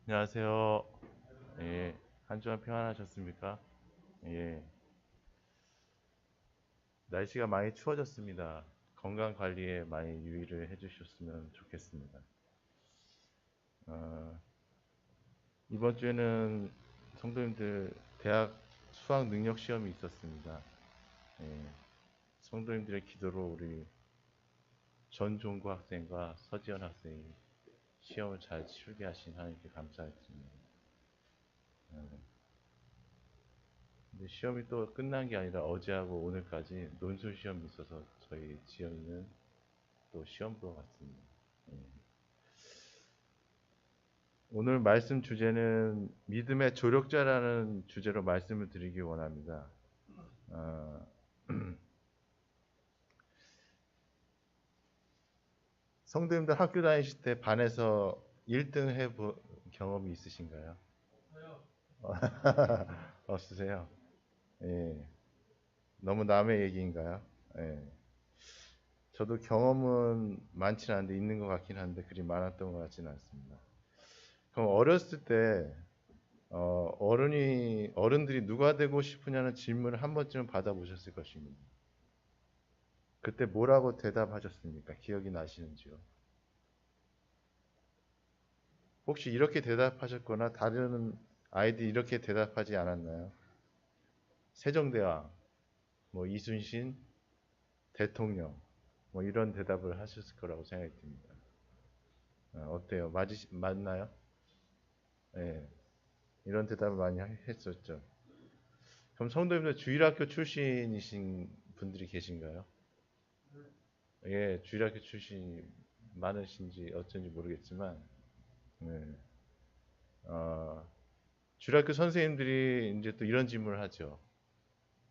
안녕하세요. 예, 한 주간 평안하셨습니까? 예, 날씨가 많이 추워졌습니다. 건강 관리에 많이 유의를 해주셨으면 좋겠습니다. 어, 이번 주에는 성도님들 대학 수학 능력 시험이 있었습니다. 예, 성도님들의 기도로 우리 전종구 학생과 서지현 학생이 시험을 잘 치르게 하신 하나님께 감사드립니다. 근데 시험이 또 끝난 게 아니라 어제하고 오늘까지 논술 시험이 있어서 저희 지연이는 또 시험 보러 갔습니다. 예. 오늘 말씀 주제는 믿음의 조력자라는 주제로 말씀을 드리기 원합니다. 어, 성도님들 학교 다니실 때 반에서 1등 해본 경험이 있으신가요? 없으세요? 예. 너무 남의 얘기인가요? 예. 저도 경험은 많지는 않은데 있는 것 같긴 한데 그리 많았던 것 같지는 않습니다. 그럼 어렸을 때 어른들이 누가 되고 싶으냐는 질문을 한 번쯤은 받아보셨을 것입니다. 그때 뭐라고 대답하셨습니까? 기억이 나시는지요? 혹시 이렇게 대답하셨거나 다른 아이들이 이렇게 대답하지 않았나요? 세종대왕, 뭐 이순신, 대통령, 뭐 이런 대답을 하셨을 거라고 생각이 듭니다. 어때요? 맞나요? 예, 이런 대답을 많이 했었죠. 그럼 성도님들 주일학교 출신이신 분들이 계신가요? 예, 주일학교 출신이 많으신지 어쩐지 모르겠지만, 네. 어, 주일학교 선생님들이 이제 또 이런 질문을 하죠.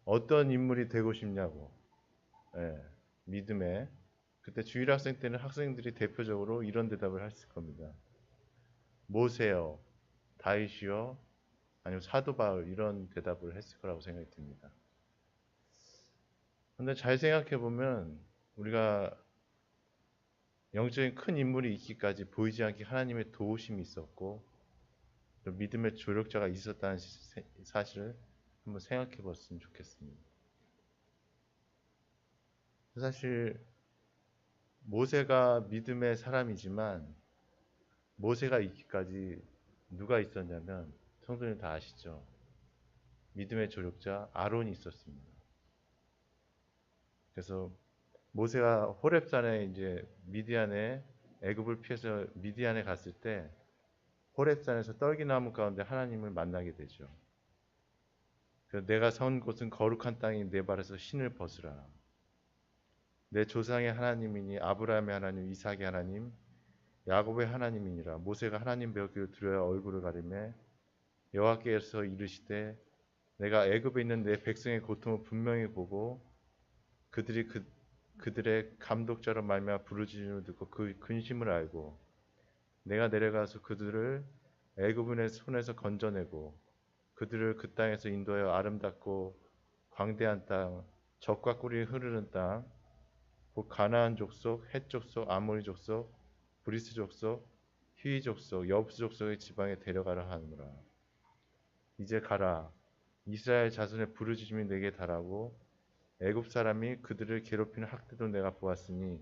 어떤 인물이 되고 싶냐고. 예, 믿음에. 그때 주일학생 때는 학생들이 대표적으로 이런 대답을 했을 겁니다. 모세요, 다윗이요, 아니면 사도 바울 이런 대답을 했을 거라고 생각이 듭니다. 근데 잘 생각해 보면 우리가 영적인 큰 인물이 있기까지 보이지 않게 하나님의 도우심이 있었고 또 믿음의 조력자가 있었다는 사실을 한번 생각해 봤으면 좋겠습니다. 사실 모세가 믿음의 사람이지만 모세가 있기까지 누가 있었냐면 성도님 다 아시죠? 믿음의 조력자 아론이 있었습니다. 그래서 모세가 호렙산에 이제 미디안에 애굽을 피해서 미디안에 갔을 때 호렙산에서 떨기나무 가운데 하나님을 만나게 되죠. 그래서 내가 선 곳은 거룩한 땅이 내 발에서 신을 벗으라. 내 조상의 하나님이니 아브라함의 하나님, 이삭의 하나님, 야곱의 하나님이니라. 모세가 하나님 뵙기를 두려워 얼굴을 가리매 여호와께서 이르시되 내가 애굽에 있는 내 백성의 고통을 분명히 보고 그들이 그들의 감독자로 말미암아 부르짖음을 듣고 그 근심을 알고 내가 내려가서 그들을 애굽인의 손에서 건져내고 그들을 그 땅에서 인도하여 아름답고 광대한 땅, 젖과 꿀이 흐르는 땅, 곧 가나안 족속, 헷 족속, 아모리 족속, 브리스 족속, 히위 족속, 여부스 족속의 지방에 데려가라 하느라. 이제 가라. 이스라엘 자손의 부르짖음이 내게 달하고 애굽 사람이 그들을 괴롭히는 학대도 내가 보았으니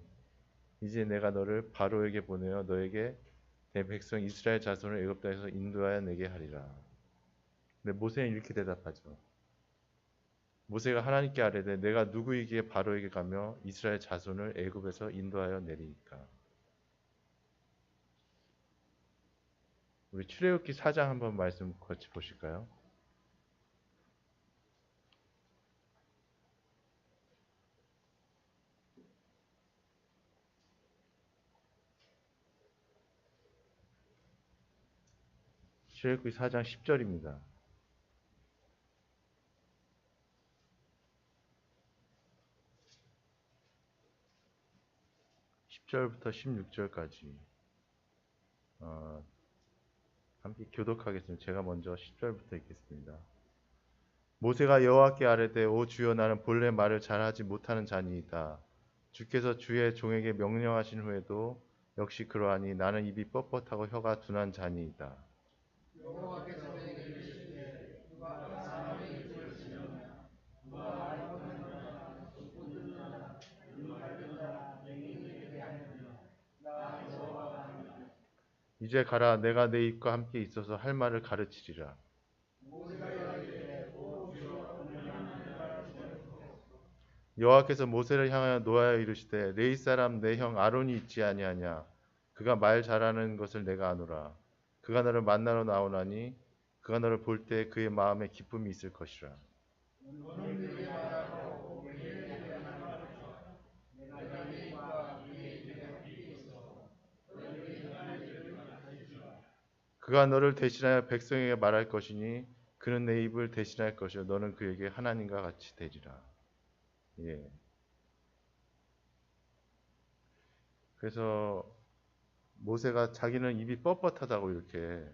이제 내가 너를 바로에게 보내어 너에게 내 백성 이스라엘 자손을 애굽 땅에서 인도하여 내게 하리라. 근데 모세는 이렇게 대답하죠. 모세가 하나님께 아뢰되 내가 누구이기에 바로에게 가며 이스라엘 자손을 애굽에서 인도하여 내리이까. 우리 출애굽기 4장 한번 말씀 같이 보실까요? 출애굽기 4장 10절입니다. 10절부터 16절까지 함께 교독하겠습니다. 제가 먼저 10절부터 읽겠습니다. 모세가 여호와께 아뢰되 오 주여 나는 본래 말을 잘하지 못하는 자니이다. 주께서 주의 종에게 명령하신 후에도 역시 그러하니 나는 입이 뻣뻣하고 혀가 둔한 자니이다. 이제 가라. 내가 내 입과 함께 있어서 할 말을 가르치리라. 여호와께서 모세를 향하여 노하여 이르시되 레위 사람 내 형 아론이 있지 아니하냐. 그가 말 잘하는 것을 내가 아노라. 그가 너를 만나러 나오나니 그가 너를 볼 때 그의 마음에 기쁨이 있을 것이라. 그가 너를 대신하여 백성에게 말할 것이니 그는 내 입을 대신할 것이요 너는 그에게 하나님과 같이 되리라. 예. 그래서 모세가 자기는 입이 뻣뻣하다고 이렇게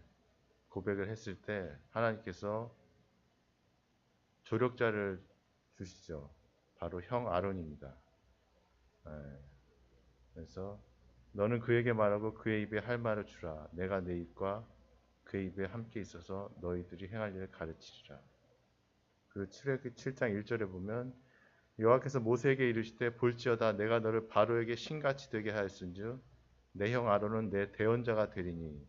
고백을 했을 때 하나님께서 조력자를 주시죠. 바로 형 아론입니다. 예. 그래서 너는 그에게 말하고 그의 입에 할 말을 주라. 내가 내 입과 그의 입에 함께 있어서 너희들이 행할 일을 가르치리라. 그 출애굽기 7장 1절에 보면 여호와께서 모세에게 이르시되 볼지어다 내가 너를 바로에게 신같이 되게 하였은즉 내 형 아론은 내 대언자가 되리니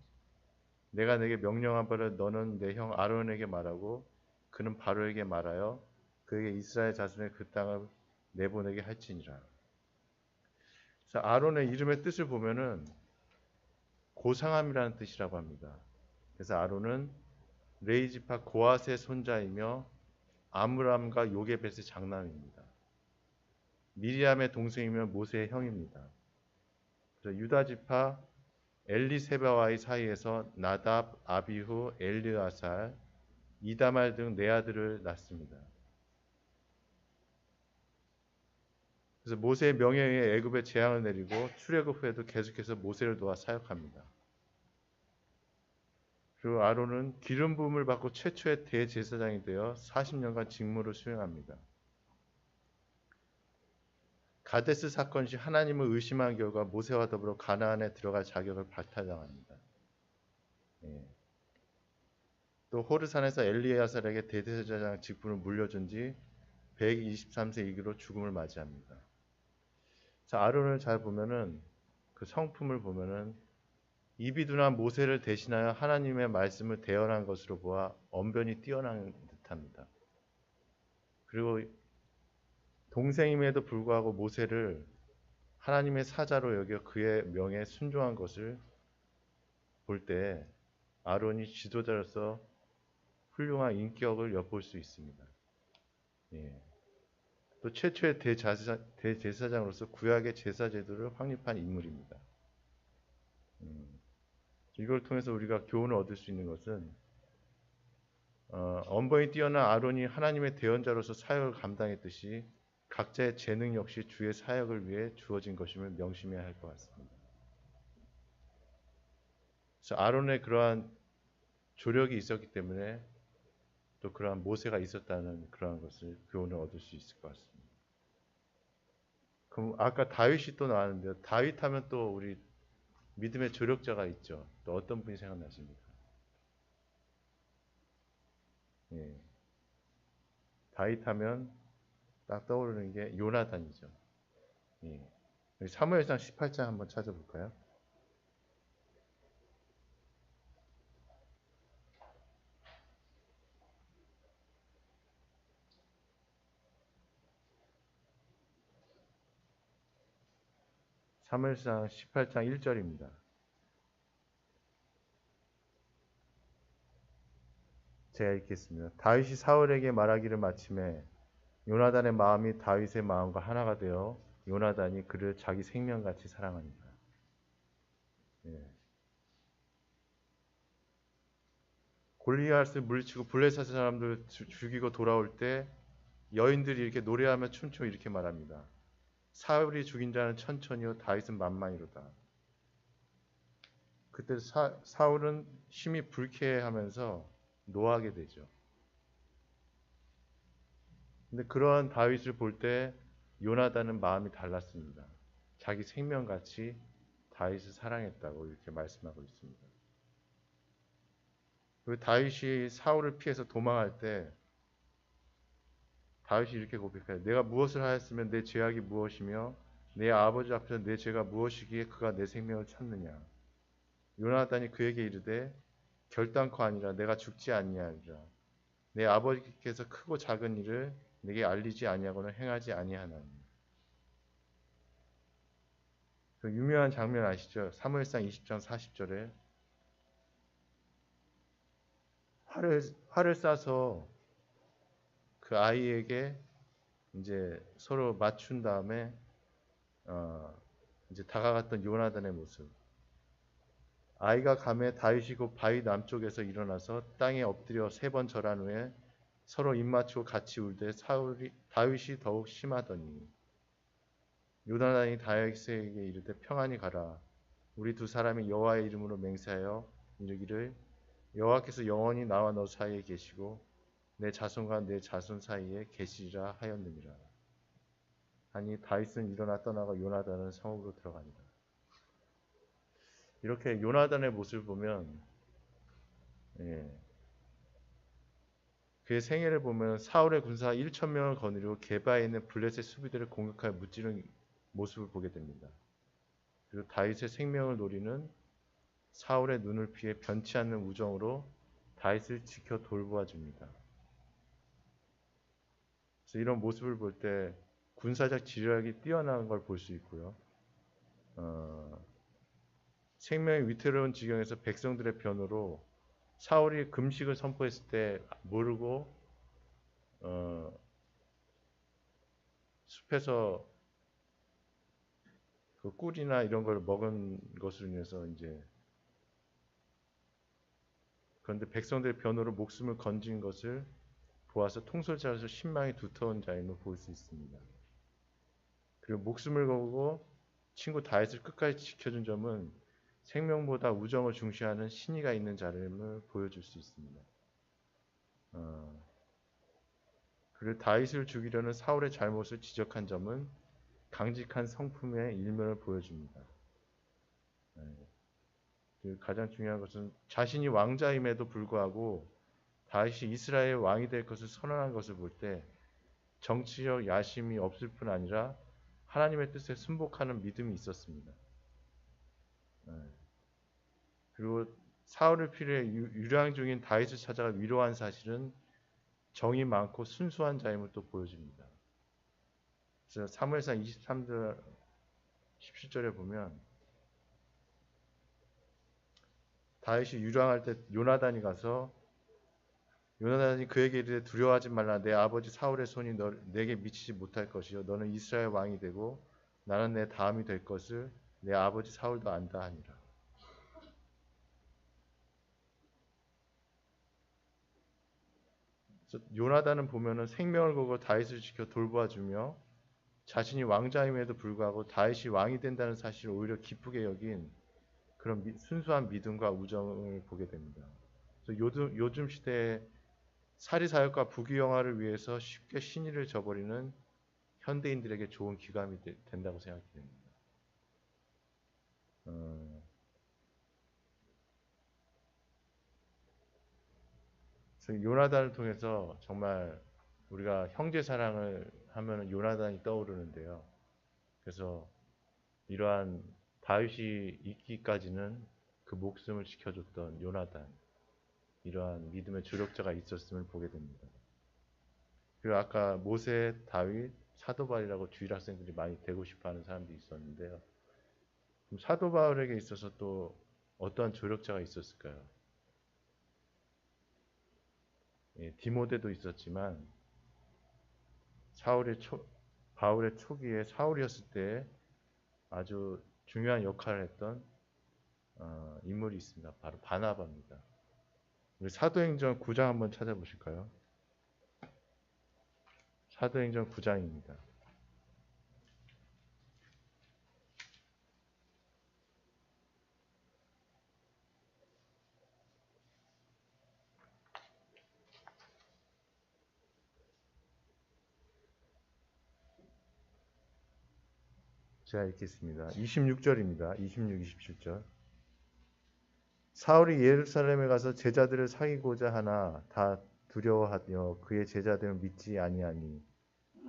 내가 내게 명령한 바를 너는 내 형 아론에게 말하고 그는 바로에게 말하여 그에게 이스라엘 자손의 그 땅을 내보내게 할지니라. 그래서 아론의 이름의 뜻을 보면은 고상함이라는 뜻이라고 합니다. 그래서 아론은 레이지파 고앗의 손자이며 아므람과 요게벳의 장남입니다. 미리암의 동생이며 모세의 형입니다. 그래서 유다지파 엘리세바와의 사이에서 나답, 아비후, 엘르아살, 이다말 등 네 아들을 낳습니다. 그래서 모세의 명예에 의해 애굽에 재앙을 내리고 출애굽 후에도 계속해서 모세를 도와 사역합니다. 그리고 아론은 기름 부음을 받고 최초의 대제사장이 되어 40년간 직무를 수행합니다. 가데스 사건 시 하나님을 의심한 결과 모세와 더불어 가나안에 들어갈 자격을 박탈당합니다. 예. 또 호르산에서 엘리야살에게 대제사장 직분을 물려준 지 123세 이기로 죽음을 맞이합니다. 자, 아론을 잘 보면은 그 성품을 보면은 입이 둔한 모세를 대신하여 하나님의 말씀을 대언한 것으로 보아 언변이 뛰어난 듯합니다. 그리고 동생임에도 불구하고 모세를 하나님의 사자로 여겨 그의 명에 순종한 것을 볼 때 아론이 지도자로서 훌륭한 인격을 엿볼 수 있습니다. 예. 또 최초의 대제사장으로서 구약의 제사 제도를 확립한 인물입니다. 이걸 통해서 우리가 교훈을 얻을 수 있는 것은 언변이 뛰어난 아론이 하나님의 대언자로서 사역을 감당했듯이 각자의 재능 역시 주의 사역을 위해 주어진 것임을 명심해야 할 것 같습니다. 그래서 아론의 그러한 조력이 있었기 때문에 또 그러한 모세가 있었다는 그러한 것을 교훈을 얻을 수 있을 것 같습니다. 그럼 아까 다윗이 또 나왔는데요. 다윗 하면 또 우리 믿음의 조력자가 있죠. 또 어떤 분이 생각나십니까? 예. 다윗 하면 딱 떠오르는 게 요나단이죠. 예. 사무엘상 18장 한번 찾아볼까요? 사무엘상 18장 1절입니다. 제가 읽겠습니다. 다윗이 사울에게 말하기를 마침에 요나단의 마음이 다윗의 마음과 하나가 되어 요나단이 그를 자기 생명같이 사랑합니다. 예. 골리앗을 물리치고 블레셋 사람들 죽이고 돌아올 때 여인들이 이렇게 노래하며 춤추며 이렇게 말합니다. 사울이 죽인 자는 천천히요 다윗은 만만히로다. 그때 사울은 심히 불쾌해하면서 노하게 되죠. 근데 그러한 다윗을 볼 때 요나단은 마음이 달랐습니다. 자기 생명같이 다윗을 사랑했다고 이렇게 말씀하고 있습니다. 그 다윗이 사울을 피해서 도망할 때 다윗이 이렇게 고백해요. 내가 무엇을 하였으면 내 죄악이 무엇이며 내 아버지 앞에서 내 죄가 무엇이기에 그가 내 생명을 찾느냐. 요나단이 그에게 이르되 결단코 아니라 내가 죽지 아니하리라. 내 아버지께서 크고 작은 일을 내게 알리지 아니하고는 행하지 아니하나니. 그 유명한 장면 아시죠? 사무엘상 20장 40절에 활을 쏴서 그 아이에게 이제 서로 맞춘 다음에 이제 다가갔던 요나단의 모습. 아이가 감에 다윗이 곧 바위 남쪽에서 일어나서 땅에 엎드려 3번 절한 후에 서로 입맞추고 같이 울되 다윗이 더욱 심하더니 요나단이 다윗에게 이르되 평안히 가라. 우리 두 사람이 여호와의 이름으로 맹세하여 이르기를 여호와께서 영원히 나와 너 사이에 계시고 내 자손과 내 자손 사이에 계시리라 하였느니라. 하니 다윗은 일어나 떠나가 요나단은 성읍으로 들어간다. 이렇게 요나단의 모습을 보면 그의 생애를 보면 사울의 군사 1,000명을 거느리고 게바에 있는 블레셋 수비대를 공격하여 무찌르는 모습을 보게 됩니다. 그리고 다윗의 생명을 노리는 사울의 눈을 피해 변치 않는 우정으로 다윗을 지켜 돌보아 줍니다. 그래서 이런 모습을 볼 때 군사적 지략이 뛰어난 걸 볼 수 있고요. 생명이 위태로운 지경에서 백성들의 변호로 사울이 금식을 선포했을 때 모르고 숲에서 그 꿀이나 이런 걸 먹은 것으로 인해서 이제 그런데 백성들의 변호로 목숨을 건진 것을 보아서 통솔자로서 신망이 두터운 자임을 볼 수 있습니다. 그리고 목숨을 걸고 친구 다윗을 끝까지 지켜준 점은 생명보다 우정을 중시하는 신의가 있는 자임을 보여줄 수 있습니다. 그리고 다윗을 죽이려는 사울의 잘못을 지적한 점은 강직한 성품의 일면을 보여줍니다. 가장 중요한 것은 자신이 왕자임에도 불구하고 다윗이 이스라엘 왕이 될 것을 선언한 것을 볼 때 정치적 야심이 없을 뿐 아니라 하나님의 뜻에 순복하는 믿음이 있었습니다. 그리고 사울을 필요해 유랑 중인 다윗을 찾아가 위로한 사실은 정이 많고 순수한 자임을 또 보여줍니다. 그래서 사무엘상 23절 17절에 보면 다윗이 유랑할 때 요나단이 가서 요나단이 그에게 이르되 두려워하지 말라. 내 아버지 사울의 손이 내게 미치지 못할 것이요 너는 이스라엘 왕이 되고 나는 내 다음이 될 것을 내 아버지 사울도 안다 하니라. 요나단은 보면은 생명을 걸고 다윗을 지켜 돌보아주며 자신이 왕자임에도 불구하고 다윗이 왕이 된다는 사실을 오히려 기쁘게 여긴 그런 순수한 믿음과 우정을 보게 됩니다. 그래서 요즘 시대에 사리사욕과 부귀영화를 위해서 쉽게 신의를 저버리는 현대인들에게 좋은 기감이 된다고 생각이 됩니다. 그래서 요나단을 통해서 정말 우리가 형제 사랑을 하면 요나단이 떠오르는데요. 그래서 이러한 다윗이 있기까지는 그 목숨을 지켜줬던 요나단, 이러한 믿음의 조력자가 있었음을 보게 됩니다. 그리고 아까 모세, 다윗, 사도 바울이라고 주일 학생들이 많이 되고 싶어하는 사람들이 있었는데요. 그럼 사도 바울에게 있어서 또 어떠한 조력자가 있었을까요? 디모데도 있었지만 바울의 초기에 사울이었을 때 아주 중요한 역할을 했던 인물이 있습니다. 바로 바나바입니다. 우리 사도행전 9장 한번 찾아보실까요? 사도행전 9장입니다. 제가 읽겠습니다. 26절입니다. 26, 27절. 사울이 예루살렘에 가서 제자들을 사귀고자 하나 다 두려워하며 그의 제자들을 믿지 아니하니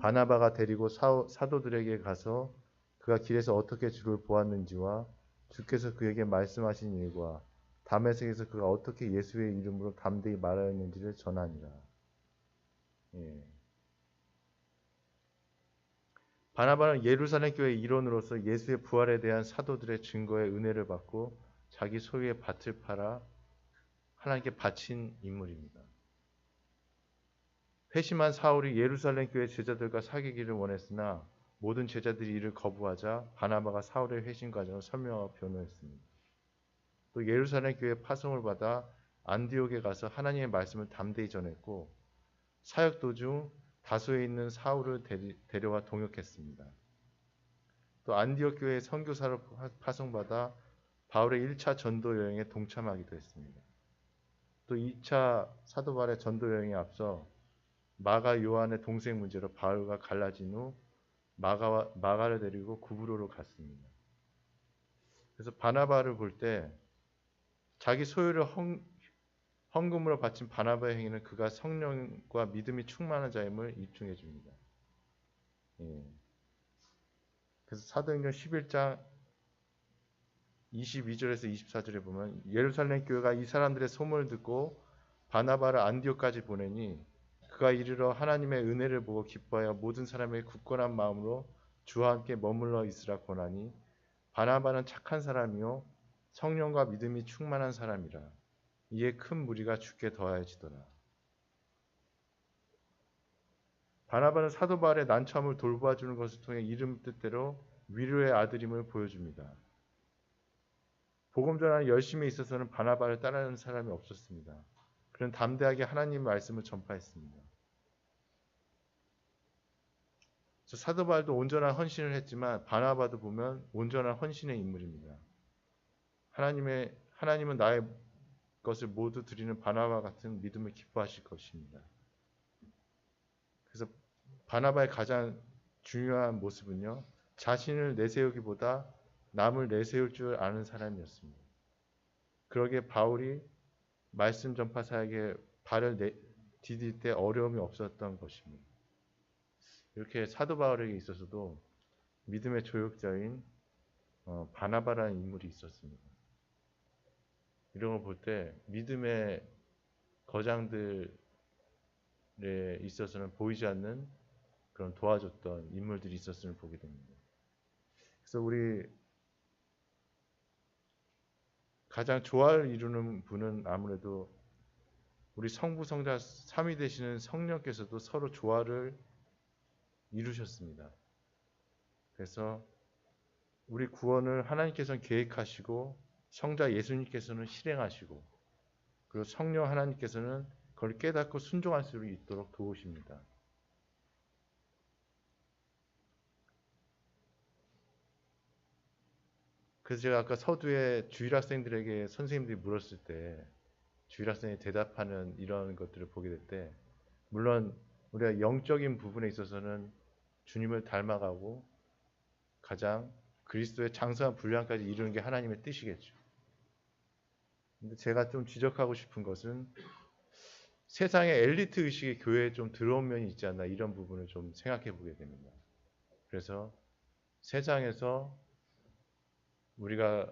바나바가 데리고 사도들에게 가서 그가 길에서 어떻게 주를 보았는지와 주께서 그에게 말씀하신 일과 다메섹에서 그가 어떻게 예수의 이름으로 담대히 말하였는지를 전하니라. 예. 바나바는 예루살렘 교회의 일원으로서 예수의 부활에 대한 사도들의 증거에 은혜를 받고 자기 소유의 밭을 팔아 하나님께 바친 인물입니다. 회심한 사울이 예루살렘 교회 제자들과 사귀기를 원했으나 모든 제자들이 이를 거부하자 바나바가 사울의 회심 과정을 설명하고 변호했습니다. 또 예루살렘 교회 파송을 받아 안디옥에 가서 하나님의 말씀을 담대히 전했고 사역 도중 다소에 있는 사울을 데려와 동역했습니다. 또 안디옥 교회의 선교사로 파송받아 바울의 1차 전도 여행에 동참하기도 했습니다. 또 2차 사도 바울의 전도 여행에 앞서 마가 요한의 동생 문제로 바울과 갈라진 후 마가를 데리고 구브로로 갔습니다. 그래서 바나바를 볼 때 자기 소유를 헌금으로 바친 바나바의 행위는 그가 성령과 믿음이 충만한 자임을 입증해 줍니다. 예. 그래서 사도행전 11장 22절에서 24절에 보면 예루살렘 교회가 이 사람들의 소문을 듣고 바나바를 안디옥까지 보내니 그가 이르러 하나님의 은혜를 보고 기뻐하여 모든 사람의 굳건한 마음으로 주와 함께 머물러 있으라 권하니 바나바는 착한 사람이요 성령과 믿음이 충만한 사람이라. 이에 큰 무리가 주께 더하여지더라. 바나바는 사도 바울의 난처함을 돌봐주는 것을 통해 이름 뜻대로 위로의 아들임을 보여줍니다. 복음 전하는 열심에 있어서는 바나바를 따르는 사람이 없었습니다. 그는 담대하게 하나님의 말씀을 전파했습니다. 사도 바울도 온전한 헌신을 했지만 바나바도 보면 온전한 헌신의 인물입니다. 하나님은 나의 것을 모두 드리는 바나바 같은 믿음을 기뻐하실 것입니다. 그래서 바나바의 가장 중요한 모습은요, 자신을 내세우기보다 남을 내세울 줄 아는 사람이었습니다. 그러기에 바울이 말씀 전파 사역에 발을 디딜 때 어려움이 없었던 것입니다. 이렇게 사도 바울에게 있어서도 믿음의 조력자인 바나바라는 인물이 있었습니다. 이런 걸 볼 때 믿음의 거장들에 있어서는 보이지 않는 그런 도와줬던 인물들이 있었음을 보게 됩니다. 그래서 우리 가장 조화를 이루는 분은 아무래도 우리 성부 성자 삼위 되시는 성령께서도 서로 조화를 이루셨습니다. 그래서 우리 구원을 하나님께서는 계획하시고 성자 예수님께서는 실행하시고 그리고 성령 하나님께서는 그걸 깨닫고 순종할 수 있도록 도우십니다. 그래서 제가 아까 서두에 주일학생들에게 선생님들이 물었을 때 주일학생이 대답하는 이런 것들을 보게 될 때 물론 우리가 영적인 부분에 있어서는 주님을 닮아가고 가장 그리스도의 장성한 분량까지 이루는 게 하나님의 뜻이겠죠. 근데 제가 좀 지적하고 싶은 것은 세상의 엘리트 의식이 교회에 좀 들어온 면이 있지 않나 이런 부분을 좀 생각해 보게 됩니다. 그래서 세상에서 우리가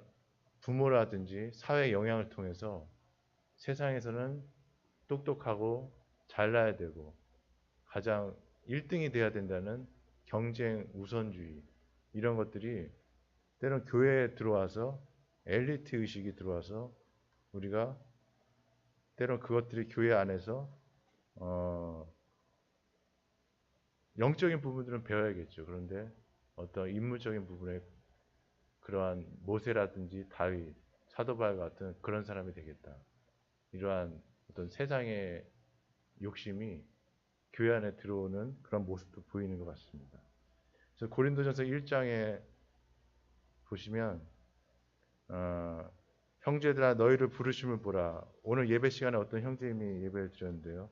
부모라든지 사회 영향을 통해서 세상에서는 똑똑하고 잘나야 되고 가장 1등이 돼야 된다는 경쟁 우선주의 이런 것들이 때론 교회에 들어와서 엘리트 의식이 들어와서 우리가 때론 그것들이 교회 안에서 영적인 부분들은 배워야겠죠. 그런데 어떤 인물적인 부분에 그러한 모세라든지 다윗, 사도 바울 같은 그런 사람이 되겠다. 이러한 어떤 세상의 욕심이 교회 안에 들어오는 그런 모습도 보이는 것 같습니다. 그래서 고린도전서 1장에 보시면 형제들아 너희를 부르심을 보라. 오늘 예배 시간에 어떤 형제님이 예배를 드렸는데요.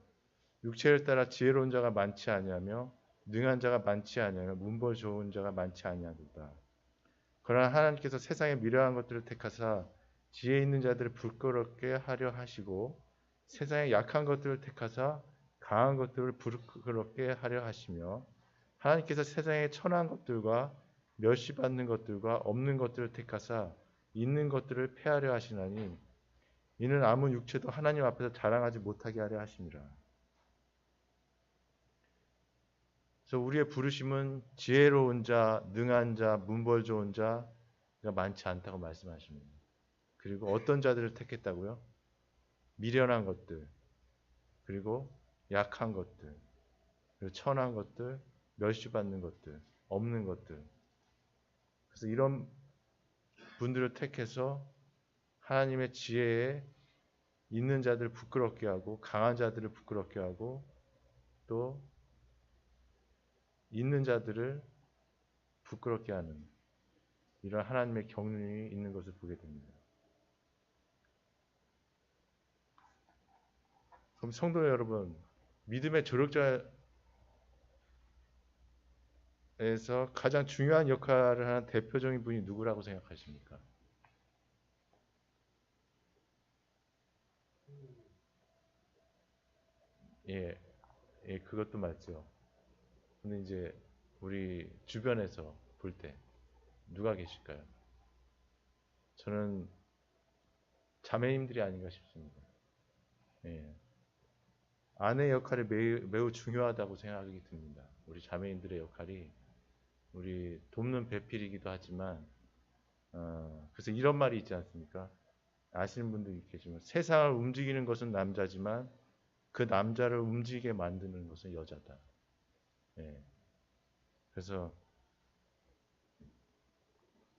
육체를 따라 지혜로운 자가 많지 아니하며 능한 자가 많지 아니하며 문벌 좋은 자가 많지 아니하도다. 그러나 하나님께서 세상의 미련한 것들을 택하사 지혜 있는 자들을 부끄럽게 하려 하시고 세상의 약한 것들을 택하사 강한 것들을 부끄럽게 하려 하시며 하나님께서 세상의 천한 것들과 멸시받는 것들과 없는 것들을 택하사 있는 것들을 폐하려 하시나니 이는 아무 육체도 하나님 앞에서 자랑하지 못하게 하려 하심이라. 그래서 우리의 부르심은 지혜로운 자, 능한 자, 문벌 좋은 자가 많지 않다고 말씀하십니다. 그리고 어떤 자들을 택했다고요? 미련한 것들, 그리고 약한 것들, 그리고 천한 것들, 멸시받는 것들, 없는 것들. 그래서 이런 분들을 택해서 하나님의 지혜에 있는 자들을 부끄럽게 하고 강한 자들을 부끄럽게 하고 또 있는 자들을 부끄럽게 하는 이런 하나님의 경륜이 있는 것을 보게 됩니다. 그럼 성도 여러분, 믿음의 조력자에서 가장 중요한 역할을 하는 대표적인 분이 누구라고 생각하십니까? 예, 예, 그것도 맞죠. 근데 이제 우리 주변에서 볼 때 누가 계실까요? 저는 자매님들이 아닌가 싶습니다. 예. 아내 역할이 매우 중요하다고 생각이 듭니다. 우리 자매님들의 역할이 우리 돕는 배필이기도 하지만 그래서 이런 말이 있지 않습니까? 아시는 분도 있겠지만 세상을 움직이는 것은 남자지만 그 남자를 움직이게 만드는 것은 여자다. 예. 그래서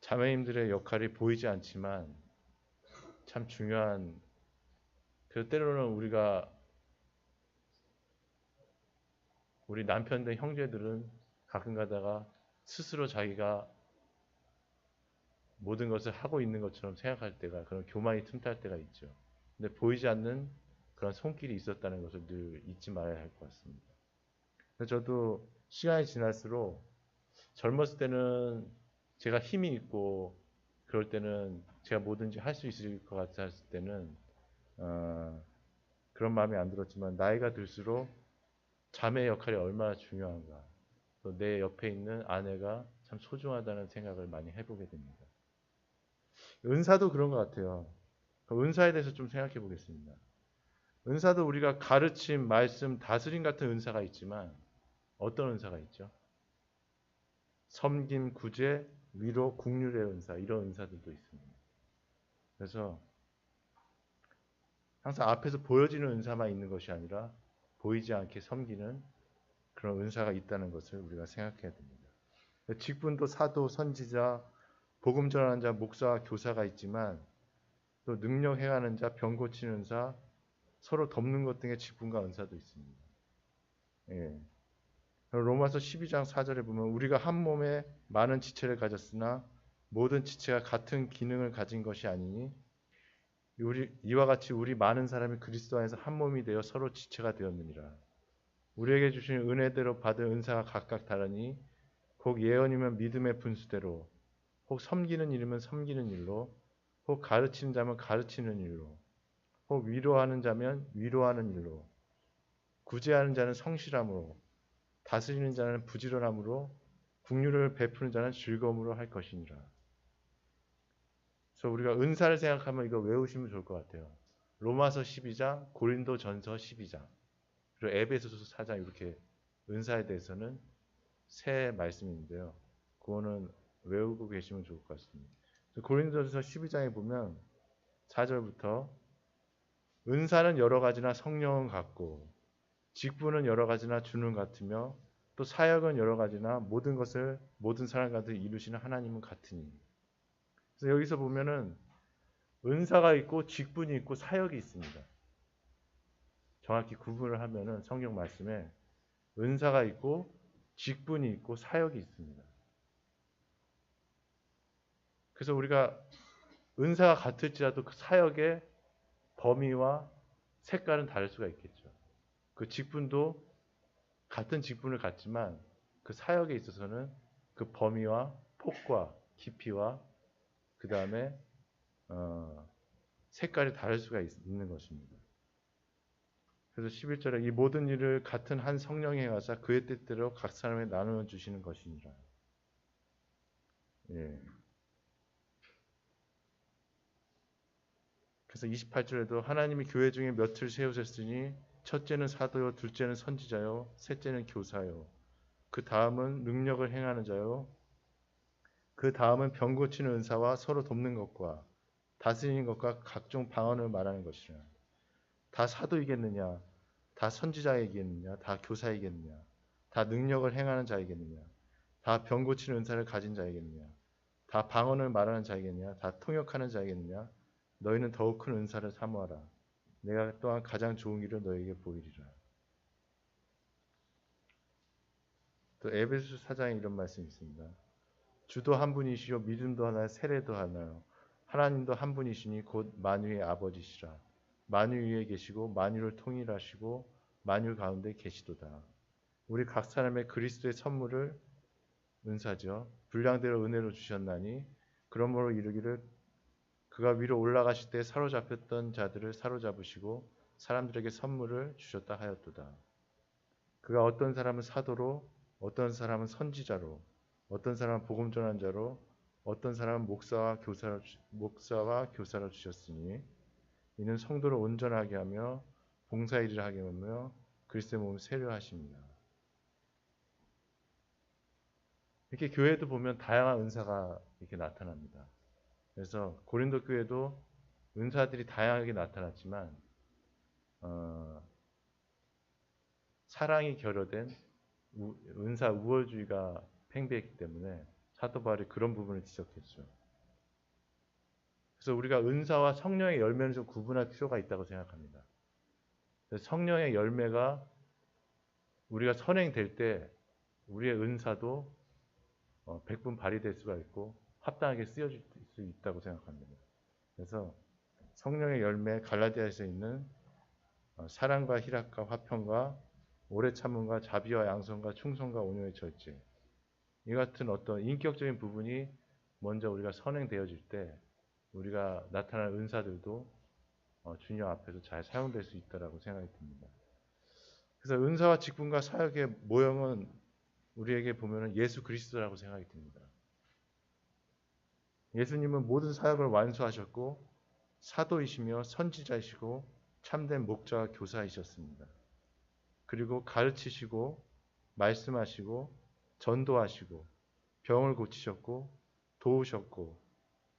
자매님들의 역할이 보이지 않지만 참 중요한 그 때로는 우리 남편들 형제들은 가끔 가다가 스스로 자기가 모든 것을 하고 있는 것처럼 생각할 때가 그런 교만이 틈탈 때가 있죠. 근데 보이지 않는 그런 손길이 있었다는 것을 늘 잊지 말아야 할 것 같습니다. 그래서 저도 시간이 지날수록 젊었을 때는 제가 힘이 있고 그럴 때는 제가 뭐든지 할 수 있을 것 같았을 때는 그런 마음이 안 들었지만 나이가 들수록 자매의 역할이 얼마나 중요한가 또 내 옆에 있는 아내가 참 소중하다는 생각을 많이 해보게 됩니다. 은사도 그런 것 같아요. 은사에 대해서 좀 생각해 보겠습니다. 은사도 우리가 가르침, 말씀, 다스림 같은 은사가 있지만 어떤 은사가 있죠? 섬김, 구제, 위로, 국률의 은사 이런 은사들도 있습니다. 그래서 항상 앞에서 보여지는 은사만 있는 것이 아니라 보이지 않게 섬기는 그런 은사가 있다는 것을 우리가 생각해야 됩니다. 직분도 사도, 선지자, 복음 전하는 자, 목사와 교사가 있지만 또 능력 행하는 자, 병 고치는 은사, 서로 돕는 것 등의 직분과 은사도 있습니다. 예. 로마서 12장 4절에 보면 우리가 한 몸에 많은 지체를 가졌으나 모든 지체가 같은 기능을 가진 것이 아니니 이와 같이 우리 많은 사람이 그리스도 안에서 한 몸이 되어 서로 지체가 되었느니라. 우리에게 주신 은혜대로 받은 은사가 각각 다르니 혹 예언이면 믿음의 분수대로 혹 섬기는 일이면 섬기는 일로 혹 가르치는 자면 가르치는 일로 혹 위로하는 자면 위로하는 일로 구제하는 자는 성실함으로 다스리는 자는 부지런함으로 국률을 베푸는 자는 즐거움으로 할 것이니라. 그래서 우리가 은사를 생각하면 이거 외우시면 좋을 것 같아요. 로마서 12장, 고린도전서 12장, 그리고 에베소서 4장 이렇게 은사에 대해서는 새 말씀인데요. 그거는 외우고 계시면 좋을 것 같습니다. 고린도전서 12장에 보면 4절부터 은사는 여러 가지나 성령은 같고 직분은 여러 가지나 주는 같으며 또 사역은 여러 가지나 모든 것을 모든 사람 가운데 이루시는 하나님은 같으니. 그래서 여기서 보면은 은사가 있고 직분이 있고 사역이 있습니다. 정확히 구분을 하면은 성경 말씀에 은사가 있고 직분이 있고 사역이 있습니다. 그래서 우리가 은사가 같을지라도 그 사역의 범위와 색깔은 다를 수가 있겠죠. 그 직분도 같은 직분을 갖지만 그 사역에 있어서는 그 범위와 폭과 깊이와 그 다음에 색깔이 다를 수가 있는 것입니다. 그래서 11절에 이 모든 일을 같은 한 성령이 행하사 그의 뜻대로 각 사람에 나누어 주시는 것이니라. 예. 그래서 28절에도 하나님이 교회 중에 몇을 세우셨으니 첫째는 사도요, 둘째는 선지자요, 셋째는 교사요, 그 다음은 능력을 행하는 자요, 그 다음은 병 고치는 은사와 서로 돕는 것과 다스리는 것과 각종 방언을 말하는 것이라. 다 사도이겠느냐? 다 선지자이겠느냐? 다 교사이겠느냐? 다 능력을 행하는 자이겠느냐? 다 병 고치는 은사를 가진 자이겠느냐? 다 방언을 말하는 자이겠느냐? 다 통역하는 자이겠느냐? 너희는 더욱 큰 은사를 사모하라. 내가 또한 가장 좋은 길을 너희에게 보이리라. 또 에베소 4장에 이런 말씀이 있습니다. 주도 한 분이시요 믿음도 하나요 세례도 하나요 하나님도 한 분이시니 곧 만유의 아버지시라. 만유 위에 계시고 만유를 통일하시고 만유 가운데 계시도다. 우리 각 사람의 그리스도의 선물을 은사죠. 분량대로 은혜로 주셨나니 그러므로 이르기를 그가 위로 올라가실 때 사로잡혔던 자들을 사로잡으시고 사람들에게 선물을 주셨다 하였도다. 그가 어떤 사람은 사도로 어떤 사람은 선지자로 어떤 사람은 복음 전환자로 어떤 사람은 목사와 교사로 주셨으니 이는 성도를 온전하게 하며 봉사일을 하게 하며 그리스도의 몸을 세려 하십니다. 이렇게 교회도 보면 다양한 은사가 이렇게 나타납니다. 그래서 고린도 교회도 은사들이 다양하게 나타났지만 사랑이 결여된 은사 우월주의가 팽배했기 때문에 사도 바울이 그런 부분을 지적했죠. 그래서 우리가 은사와 성령의 열매는 좀 구분할 필요가 있다고 생각합니다. 성령의 열매가 우리가 선행될 때 우리의 은사도 100분 발휘될 수가 있고 합당하게 쓰여질 수 있다고 생각합니다. 그래서 성령의 열매 갈라디아에서 있는 사랑과 희락과 화평과 오래 참음과 자비와 양선과 충성과 온유의 절제 이 같은 어떤 인격적인 부분이 먼저 우리가 선행되어질 때 우리가 나타날 은사들도 주님 앞에서 잘 사용될 수 있다고 생각이 듭니다. 그래서 은사와 직분과 사역의 모형은 우리에게 보면 예수 그리스도라고 생각이 듭니다. 예수님은 모든 사역을 완수하셨고 사도이시며 선지자이시고 참된 목자와 교사이셨습니다. 그리고 가르치시고 말씀하시고 전도하시고 병을 고치셨고 도우셨고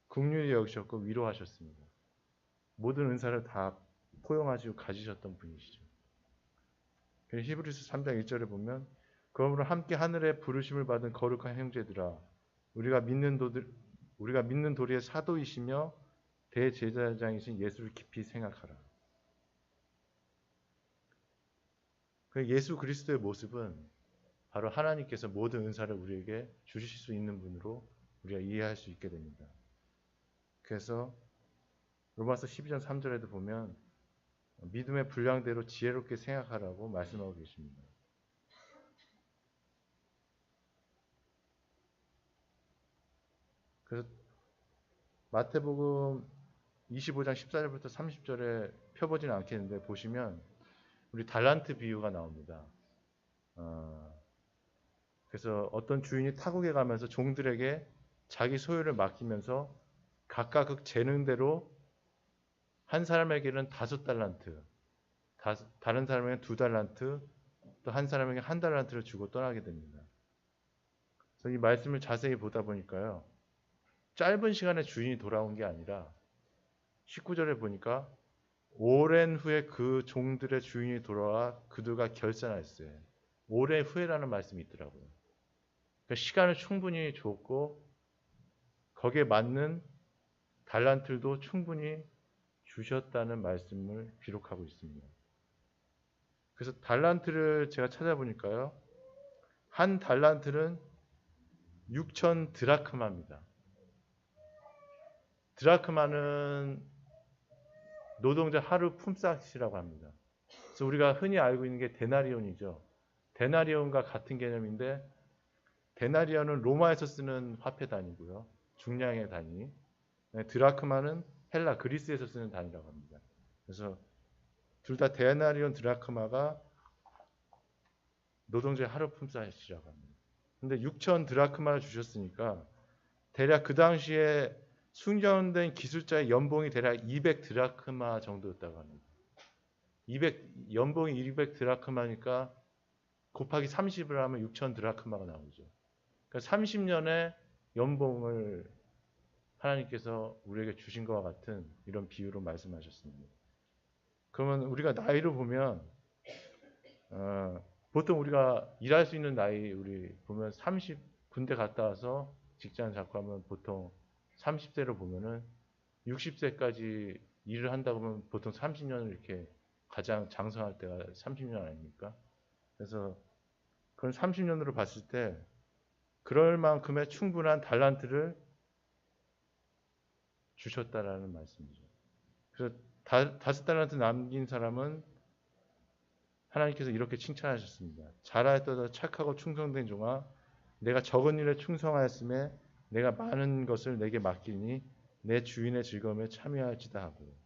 긍휼히 여기셨고 위로하셨습니다. 모든 은사를 다 포용하시고 가지셨던 분이시죠. 히브리서 3장 1절에 보면 그러므로 함께 하늘에 부르심을 받은 거룩한 형제들아 우리가 믿는 도리의 사도이시며 대제사장이신 예수를 깊이 생각하라. 예수 그리스도의 모습은 바로 하나님께서 모든 은사를 우리에게 주실 수 있는 분으로 우리가 이해할 수 있게 됩니다. 그래서 로마서 12장 3절에도 보면 믿음의 분량대로 지혜롭게 생각하라고 말씀하고 계십니다. 그래서 마태복음 25장 14절부터 30절에 펴보지는 않겠는데 보시면 우리 달란트 비유가 나옵니다. 그래서 어떤 주인이 타국에 가면서 종들에게 자기 소유를 맡기면서 각각 그 재능대로 한 사람에게는 5달란트, 다른 사람에게는 2달란트, 또 한 사람에게 1달란트를 주고 떠나게 됩니다. 그래서 이 말씀을 자세히 보다 보니까요. 짧은 시간에 주인이 돌아온 게 아니라 19절에 보니까 오랜 후에 그 종들의 주인이 돌아와 그들과 결산했어요. 오랜 후에라는 말씀이 있더라고요. 그러니까 시간을 충분히 줬고 거기에 맞는 달란트도 충분히 주셨다는 말씀을 기록하고 있습니다. 그래서 달란트를 제가 찾아보니까요. 한 달란트는 6천 드라크마입니다. 드라크마는 노동자 하루 품삯이라고 합니다. 그래서 우리가 흔히 알고 있는 게 데나리온이죠. 데나리온과 같은 개념인데 데나리온은 로마에서 쓰는 화폐 단위고요. 중량의 단위. 드라크마는 헬라 그리스에서 쓰는 단위라고 합니다. 그래서 둘 다 데나리온 드라크마가 노동자의 하루 품삯이라고 합니다. 근데 6천 드라크마를 주셨으니까 대략 그 당시에 숙련된 기술자의 연봉이 대략 200 드라크마 정도였다고 합니다. 연봉이 200 드라크마니까 곱하기 30을 하면 6천 드라크마가 나오죠. 그러니까 30년의 연봉을 하나님께서 우리에게 주신 것과 같은 이런 비유로 말씀하셨습니다. 그러면 우리가 나이로 보면 보통 우리가 일할 수 있는 나이 우리 보면 30 군대 갔다 와서 직장 잡고 하면 보통 30세로 보면은 60세까지 일을 한다 보면 보통 30년을 이렇게 가장 장성할 때가 30년 아닙니까? 그래서 그런 30년으로 봤을 때 그럴 만큼의 충분한 달란트를 주셨다라는 말씀이죠. 그래서 5달란트 남긴 사람은 하나님께서 이렇게 칭찬하셨습니다. 잘하였다 착하고 충성된 종아, 내가 적은 일에 충성하였음에 내가 많은 것을 내게 맡기니 내 주인의 즐거움에 참여할지다 하고,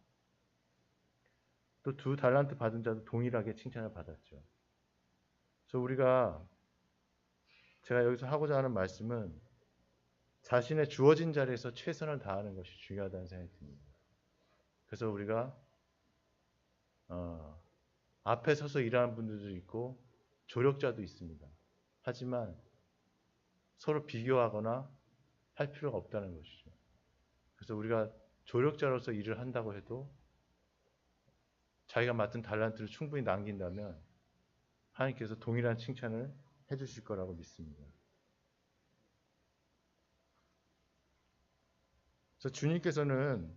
또 2달란트 받은 자도 동일하게 칭찬을 받았죠. 그래서 제가 여기서 하고자 하는 말씀은 자신의 주어진 자리에서 최선을 다하는 것이 중요하다는 생각이 듭니다. 그래서 우리가 앞에 서서 일하는 분들도 있고 조력자도 있습니다. 하지만 서로 비교하거나 할 필요가 없다는 것이죠. 그래서 우리가 조력자로서 일을 한다고 해도 자기가 맡은 달란트를 충분히 남긴다면 하나님께서 동일한 칭찬을 해주실 거라고 믿습니다. 그래서 주님께서는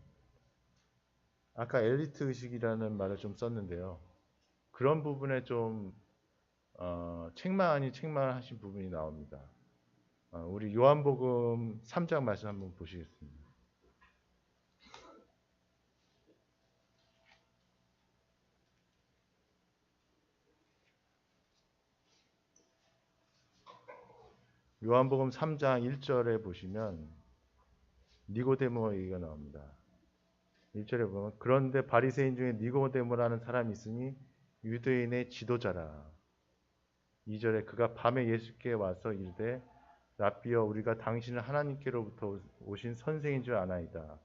아까 엘리트 의식이라는 말을 좀 썼는데요. 그런 부분에 좀 책망 아닌 책망하신 부분이 나옵니다. 우리 요한복음 3장 말씀 한번 보시겠습니다. 요한복음 3장 1절에 보시면 니고데모 얘기가 나옵니다. 1절에 보면 그런데 바리새인 중에 니고데모라는 사람이 있으니 유대인의 지도자라. 2절에 그가 밤에 예수께 와서 이르되 라삐여 우리가 당신을 하나님께로부터 오신 선생인 줄 아나이다.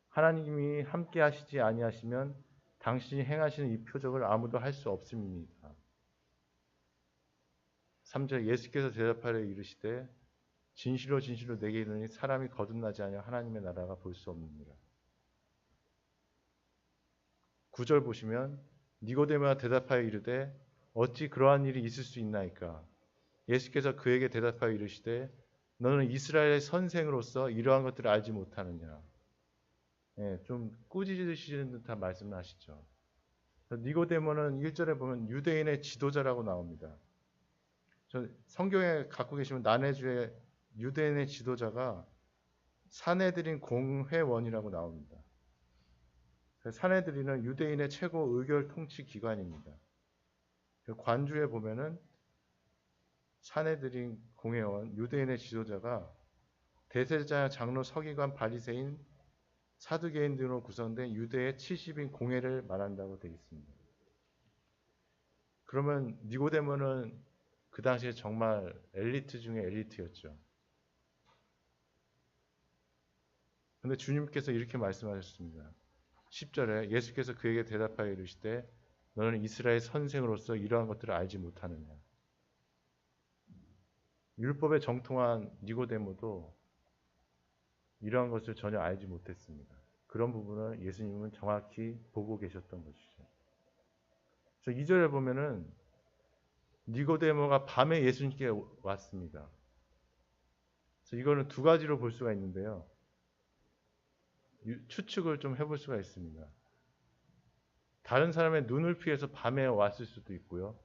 하나님이 함께 하시지 아니하시면 당신이 행하시는 이 표적을 아무도 할 수 없음이니이다. 3절 예수께서 대답하여 이르시되 진실로 진실로 내게 이르노니 사람이 거듭나지 아니하면 하나님의 나라가 볼 수 없느니라. 9절 보시면 니고데모가 대답하여 이르되 어찌 그러한 일이 있을 수 있나이까. 예수께서 그에게 대답하여 이르시되 너는 이스라엘의 선생으로서 이러한 것들을 알지 못하느냐. 좀 꾸짖으시는 듯한 말씀을 하시죠. 니고데모는 1절에 보면 유대인의 지도자라고 나옵니다. 성경에 갖고 계시면 난해주의 유대인의 지도자가 사내들인 공회원이라고 나옵니다. 사내들인은 유대인의 최고 의결 통치 기관입니다. 관주에 보면은 사내들인 공회원, 유대인의 지도자가 대제사장, 장로, 서기관, 바리새인, 사두개인 등으로 구성된 유대의 70인 공회를 말한다고 되어 있습니다. 그러면 니고데모는 그 당시에 정말 엘리트 중에 엘리트였죠. 근데 주님께서 이렇게 말씀하셨습니다. 10절에 예수께서 그에게 대답하여 이르시되 너는 이스라엘 선생으로서 이러한 것들을 알지 못하느냐. 율법에 정통한 니고데모도 이러한 것을 전혀 알지 못했습니다. 그런 부분을 예수님은 정확히 보고 계셨던 것이죠. 그래서 2절에 보면은 니고데모가 밤에 예수님께 왔습니다. 그래서 이거는 두 가지로 볼 수가 있는데요. 추측을 좀 해볼 수가 있습니다. 다른 사람의 눈을 피해서 밤에 왔을 수도 있고요.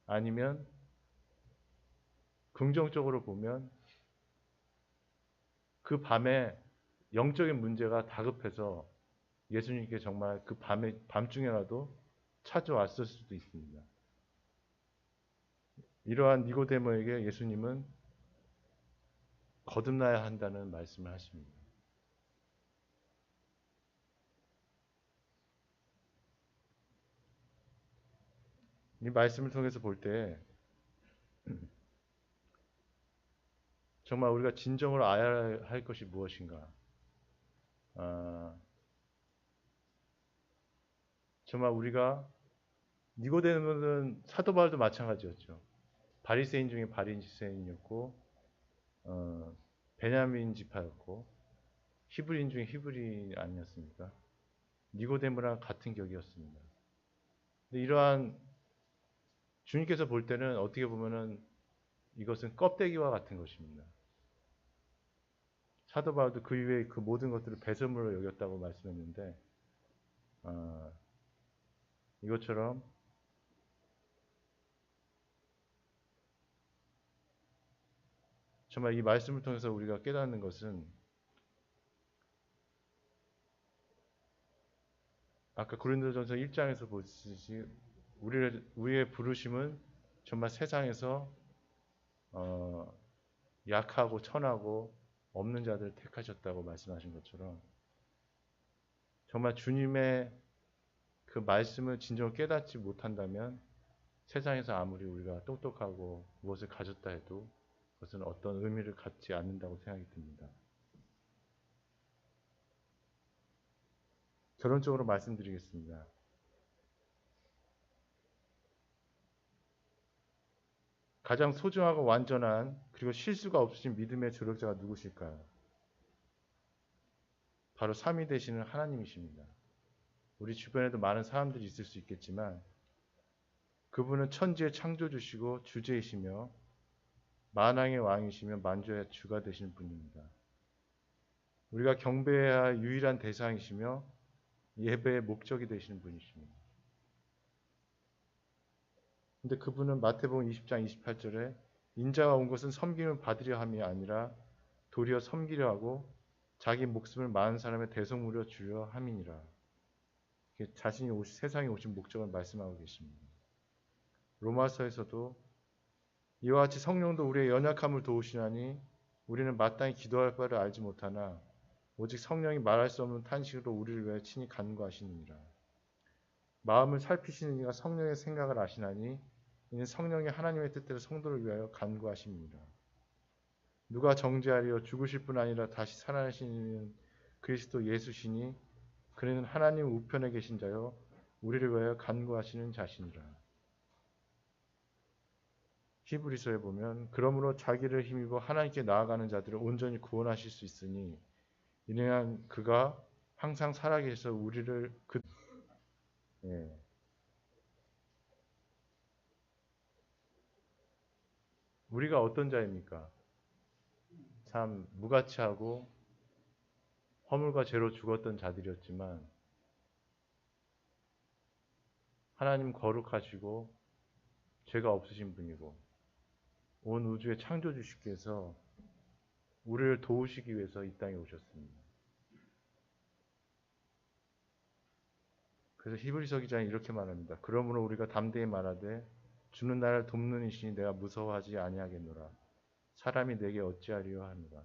아니면 긍정적으로 보면 그 밤에 영적인 문제가 다급해서 예수님께 정말 그 밤중에라도 찾아왔을 수도 있습니다. 이러한 니고데모에게 예수님은 거듭나야 한다는 말씀을 하십니다. 이 말씀을 통해서 볼 때 정말 우리가 진정으로 알아야 할 것이 무엇인가? 아, 정말 우리가 니고데모는 사도 바울도 마찬가지였죠. 바리새인 중에 바리새인이었고 베냐민 지파였고 히브리인 중에 히브리 아니었습니까? 니고데모랑 같은 격이었습니다. 근데 이러한 주님께서 볼 때는 어떻게 보면은 이것은 껍데기와 같은 것입니다. 사도 바울도 그 이외의 그 모든 것들을 배설물로 여겼다고 말씀했는데 이것처럼 정말 이 말씀을 통해서 우리가 깨닫는 것은 아까 고린도전서 1장에서 보듯이 우리의 부르심은 정말 세상에서 약하고 천하고 없는 자들을 택하셨다고 말씀하신 것처럼 정말 주님의 그 말씀을 진정으로 깨닫지 못한다면 세상에서 아무리 우리가 똑똑하고 무엇을 가졌다 해도 그것은 어떤 의미를 갖지 않는다고 생각이 듭니다. 결론적으로 말씀드리겠습니다. 가장 소중하고 완전한 그리고 실수가 없으신 믿음의 조력자가 누구실까요? 바로 삼위 되시는 하나님이십니다. 우리 주변에도 많은 사람들이 있을 수 있겠지만 그분은 천지의 창조주시고 주제이시며 만왕의 왕이시며 만주의 주가 되시는 분입니다. 우리가 경배해야 할 유일한 대상이시며 예배의 목적이 되시는 분이십니다. 근데 그분은 마태복음 20장 28절에 인자가 온 것은 섬김을 받으려 함이 아니라 도리어 섬기려 하고 자기 목숨을 많은 사람의 대속물로 주려 함이니라. 자신이 세상에 오신 목적을 말씀하고 계십니다. 로마서에서도 이와 같이 성령도 우리의 연약함을 도우시나니 우리는 마땅히 기도할 바를 알지 못하나 오직 성령이 말할 수 없는 탄식으로 우리를 위하여 친히 간구하시느니라. 마음을 살피시는 이가 성령의 생각을 아시나니 이는 성령이 하나님의 뜻대로 성도를 위하여 간구하십니다. 누가 정죄하리요 죽으실 뿐 아니라 다시 살아나시는 그리스도 예수시니 그는 하나님 우편에 계신 자요 우리를 위하여 간구하시는 자시니라. 히브리서에 보면 그러므로 자기를 힘입어 하나님께 나아가는 자들을 온전히 구원하실 수 있으니 이는 그가 항상 살아계셔서 우리를 우리가 어떤 자입니까? 참 무가치하고 허물과 죄로 죽었던 자들이었지만 하나님 거룩하시고 죄가 없으신 분이고 온 우주의 창조주시께서 우리를 도우시기 위해서 이 땅에 오셨습니다. 그래서 히브리서 기자는 이렇게 말합니다. 그러므로 우리가 담대히 말하되 주는 나를 돕는 이시니 내가 무서워하지 아니하겠노라. 사람이 내게 어찌하리요 하노라.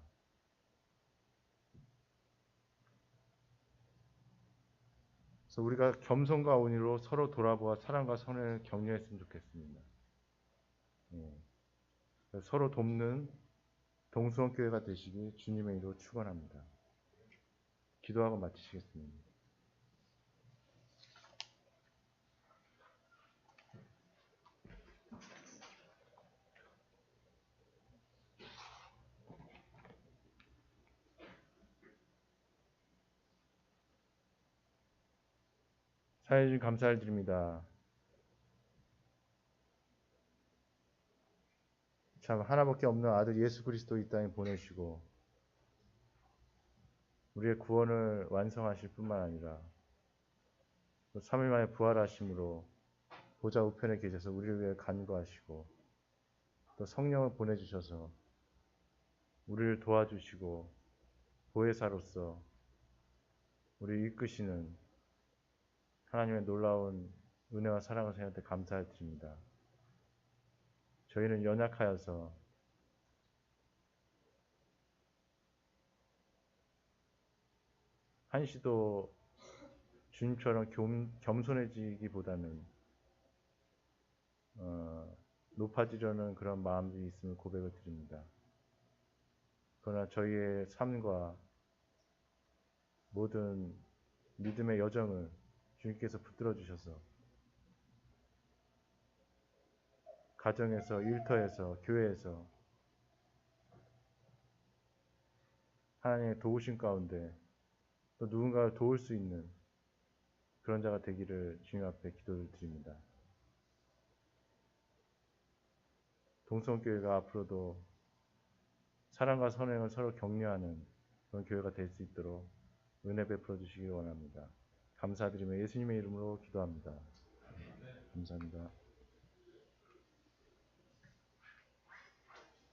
그래서 우리가 겸손과 온유로 서로 돌아보아 사랑과 선을 격려했으면 좋겠습니다. 서로 돕는 동수원교회가 되시기 주님의 이름으로 축원합니다. 기도하고 마치시겠습니다. 사랑해 주신 감사를 드립니다. 참 하나밖에 없는 아들 예수 그리스도 이 땅에 보내시고 우리의 구원을 완성하실 뿐만 아니라 3일 만에 부활하심으로 보좌 우편에 계셔서 우리를 위해 간구하시고 또 성령을 보내주셔서 우리를 도와주시고 보혜사로서 우리를 이끄시는 하나님의 놀라운 은혜와 사랑을 생각할 때 감사를 드립니다. 저희는 연약하여서 한시도 주님처럼 겸손해지기보다는 높아지려는 그런 마음들이 있음을 고백을 드립니다. 그러나 저희의 삶과 모든 믿음의 여정을 주님께서 붙들어 주셔서 가정에서, 일터에서, 교회에서 하나님의 도우심 가운데 또 누군가를 도울 수 있는 그런 자가 되기를 주님 앞에 기도를 드립니다. 동성교회가 앞으로도 사랑과 선행을 서로 격려하는 그런 교회가 될 수 있도록 은혜 베풀어 주시기 원합니다. 감사드리며 예수님의 이름으로 기도합니다. 감사합니다.